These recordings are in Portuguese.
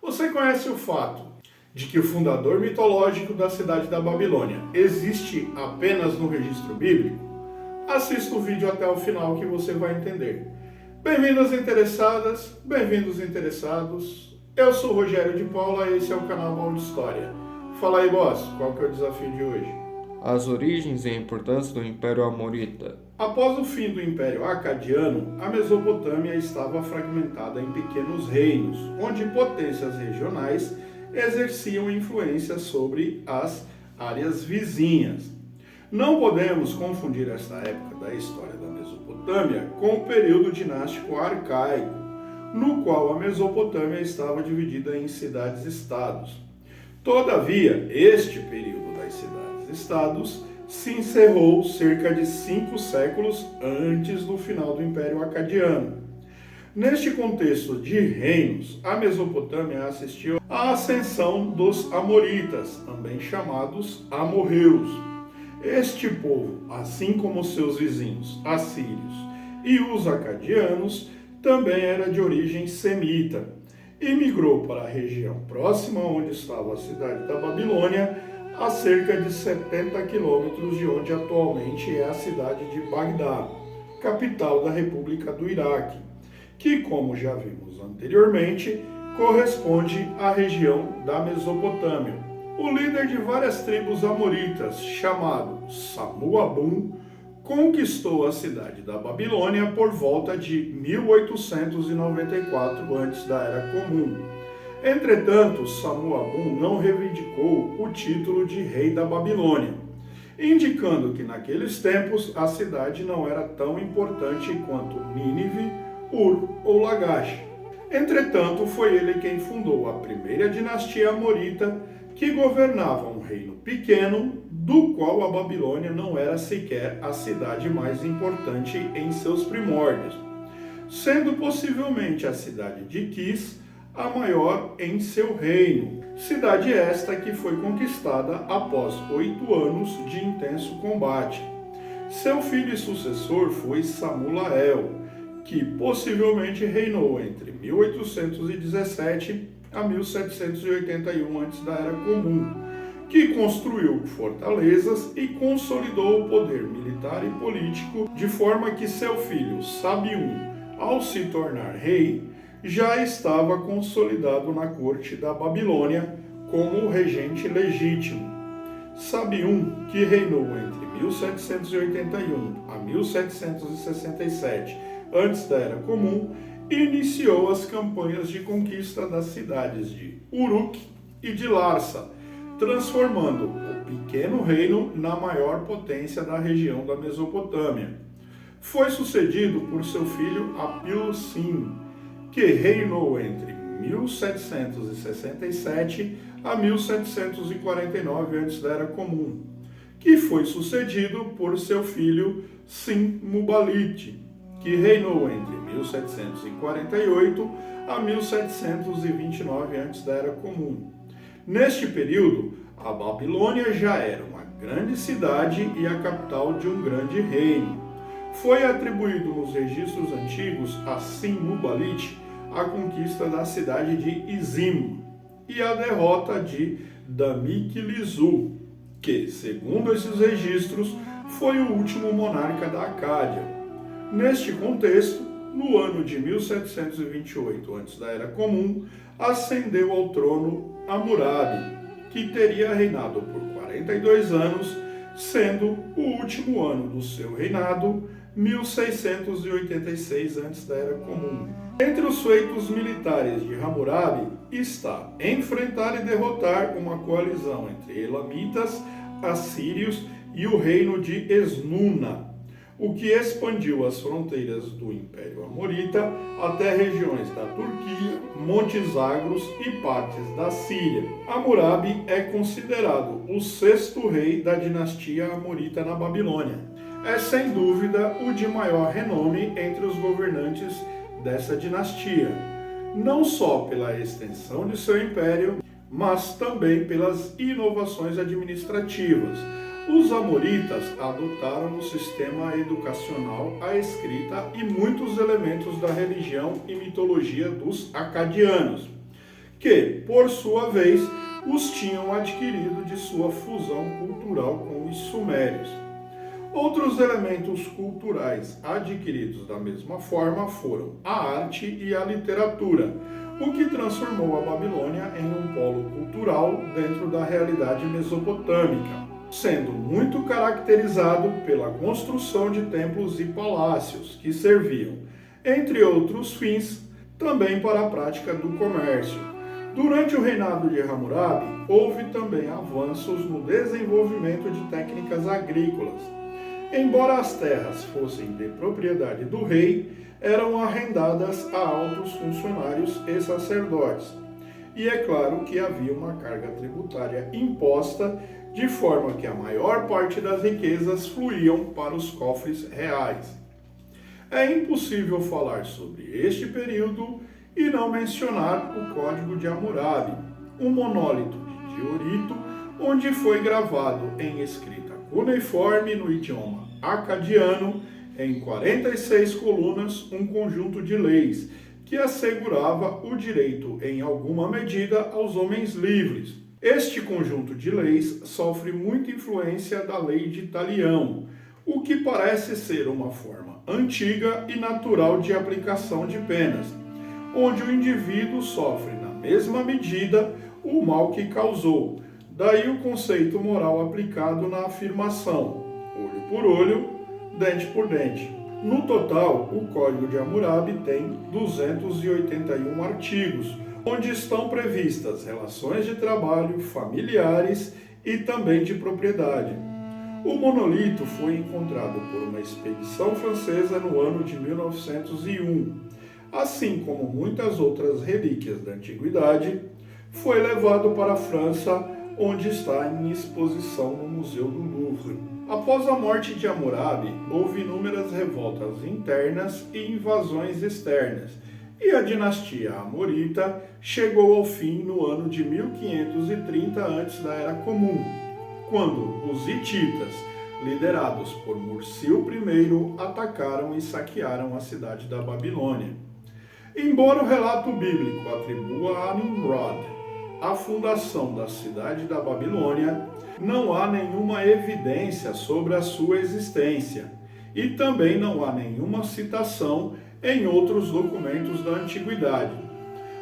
Você conhece o fato de que o fundador mitológico da cidade da Babilônia existe apenas no registro bíblico? Assista o vídeo até o final que você vai entender. Bem-vindas interessadas, bem-vindos interessados. Eu sou Rogério de Paula e esse é o canal Baú de História. Fala aí, boss, qual que é o desafio de hoje? As origens e a importância do Império Amorita. Após o fim do Império Acadiano, a Mesopotâmia estava fragmentada em pequenos reinos, onde potências regionais exerciam influência sobre as áreas vizinhas. Não podemos confundir esta época da história da Mesopotâmia com o período dinástico arcaico, no qual a Mesopotâmia estava dividida em cidades-estados. Todavia, este período das cidades-estados se encerrou cerca de 5 séculos antes do final do Império Acadiano. Neste contexto de reinos, a Mesopotâmia assistiu à ascensão dos Amoritas, também chamados amorreus. Este povo, assim como seus vizinhos assírios e os acadianos, também era de origem semita e migrou para a região próxima onde estava a cidade da Babilônia, a cerca de 70 quilômetros de onde atualmente é a cidade de Bagdá, capital da República do Iraque, que, como já vimos anteriormente, corresponde à região da Mesopotâmia. O líder de várias tribos amoritas, chamado Samuabum, conquistou a cidade da Babilônia por volta de 1894 antes da Era Comum. Entretanto, Samuabum não reivindicou o título de rei da Babilônia, indicando que naqueles tempos a cidade não era tão importante quanto Nínive, Ur ou Lagash. Entretanto, foi ele quem fundou a primeira dinastia amorita, que governava um reino pequeno, do qual a Babilônia não era sequer a cidade mais importante em seus primórdios, sendo possivelmente a cidade de Quis a maior em seu reino, cidade esta que foi conquistada após 8 anos de intenso combate. Seu filho e sucessor foi Samulael, que possivelmente reinou entre 1817 a 1781 antes da Era Comum, que construiu fortalezas e consolidou o poder militar e político, de forma que seu filho Sabium, ao se tornar rei, já estava consolidado na corte da Babilônia como o regente legítimo. Sabium, que reinou entre 1781 a 1767, antes da Era Comum, iniciou as campanhas de conquista das cidades de Uruk e de Larsa, transformando o pequeno reino na maior potência da região da Mesopotâmia. Foi sucedido por seu filho Apil-Sin, que reinou entre 1767 a 1749 antes da Era Comum, que foi sucedido por seu filho Sin-Muballit, que reinou entre 1748 a 1729 antes da Era Comum. Neste período, a Babilônia já era uma grande cidade e a capital de um grande reino. Foi atribuído nos registros antigos a Sin-Muballit a conquista da cidade de Izim e a derrota de Damik-Lizu, que, segundo esses registros, foi o último monarca da Acádia. Neste contexto, no ano de 1728 antes da Era Comum, ascendeu ao trono Hammurabi, que teria reinado por 42 anos, sendo o último ano do seu reinado 1686 antes da Era Comum. Entre os feitos militares de Hammurabi está enfrentar e derrotar uma coalizão entre elamitas, assírios e o reino de Esnuna, o que expandiu as fronteiras do Império Amorita até regiões da Turquia, Montes Zagros e partes da Síria. Hammurabi é considerado o 6º rei da dinastia Amorita na Babilônia. É sem dúvida o de maior renome entre os governantes dessa dinastia, não só pela extensão de seu império, mas também pelas inovações administrativas. Os amoritas adotaram no sistema educacional a escrita e muitos elementos da religião e mitologia dos acadianos, que, por sua vez, os tinham adquirido de sua fusão cultural com os sumérios. Outros elementos culturais adquiridos da mesma forma foram a arte e a literatura, o que transformou a Babilônia em um polo cultural dentro da realidade mesopotâmica, sendo muito caracterizado pela construção de templos e palácios, que serviam, entre outros fins, também para a prática do comércio. Durante o reinado de Hammurabi, houve também avanços no desenvolvimento de técnicas agrícolas. Embora as terras fossem de propriedade do rei, eram arrendadas a altos funcionários e sacerdotes. E é claro que havia uma carga tributária imposta, de forma que a maior parte das riquezas fluíam para os cofres reais. É impossível falar sobre este período e não mencionar o Código de Hammurabi, um monólito de diorito onde foi gravado em escrita cuneiforme no idioma acadiano, em 46 colunas, um conjunto de leis que assegurava o direito, em alguma medida, aos homens livres. Este conjunto de leis sofre muita influência da lei de Talião, o que parece ser uma forma antiga e natural de aplicação de penas, onde o indivíduo sofre, na mesma medida, o mal que causou. Daí o conceito moral aplicado na afirmação, olho por olho, dente por dente. No total, o Código de Hammurabi tem 281 artigos, onde estão previstas relações de trabalho, familiares e também de propriedade. O monolito foi encontrado por uma expedição francesa no ano de 1901. Assim como muitas outras relíquias da antiguidade, foi levado para a França, onde está em exposição no Museu do Louvre. Após a morte de Hammurabi, houve inúmeras revoltas internas e invasões externas, e a dinastia Amorita chegou ao fim no ano de 1530 antes da Era Comum, quando os hititas, liderados por Mursil I, atacaram e saquearam a cidade da Babilônia. Embora o relato bíblico atribua a Nimrod a fundação da cidade da Babilônia, não há nenhuma evidência sobre a sua existência, e também não há nenhuma citação em outros documentos da antiguidade.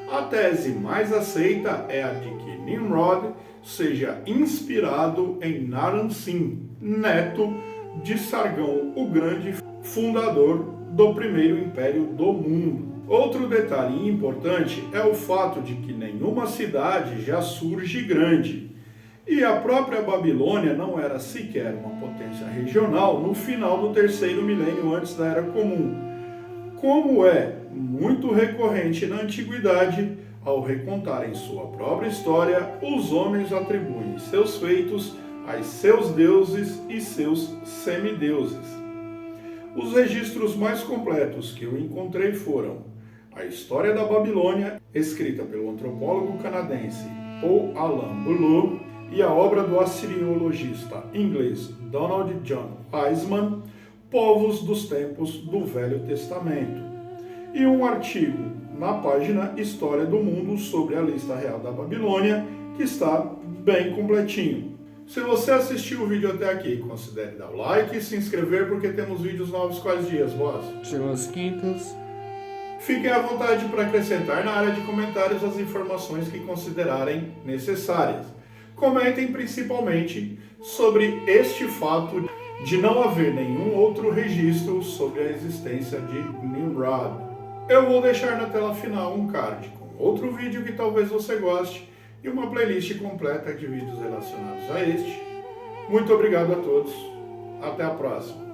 A tese mais aceita é a de que Nimrod seja inspirado em Naram-Sin, neto de Sargão o Grande, fundador do primeiro império do mundo. Outro detalhe importante é o fato de que nenhuma cidade já surge grande, e a própria Babilônia não era sequer uma potência regional no final do terceiro milênio antes da Era Comum. Como é muito recorrente na antiguidade, ao recontarem sua própria história, os homens atribuem seus feitos a seus deuses e seus semideuses. Os registros mais completos que eu encontrei foram a História da Babilônia, escrita pelo antropólogo canadense Paul Alan Bullough, e a obra do assiriologista inglês Donald John Wiseman, Povos dos Tempos do Velho Testamento, e um artigo na página História do Mundo sobre a lista real da Babilônia, que está bem completinho. Se você assistiu o vídeo até aqui, considere dar o like e se inscrever, porque temos vídeos novos quais dias, boss? Chegam as quintas. Fiquem à vontade para acrescentar na área de comentários as informações que considerarem necessárias. Comentem principalmente sobre este fato de não haver nenhum outro registro sobre a existência de Nimrod. Eu vou deixar na tela final um card com outro vídeo que talvez você goste e uma playlist completa de vídeos relacionados a este. Muito obrigado a todos. Até a próxima.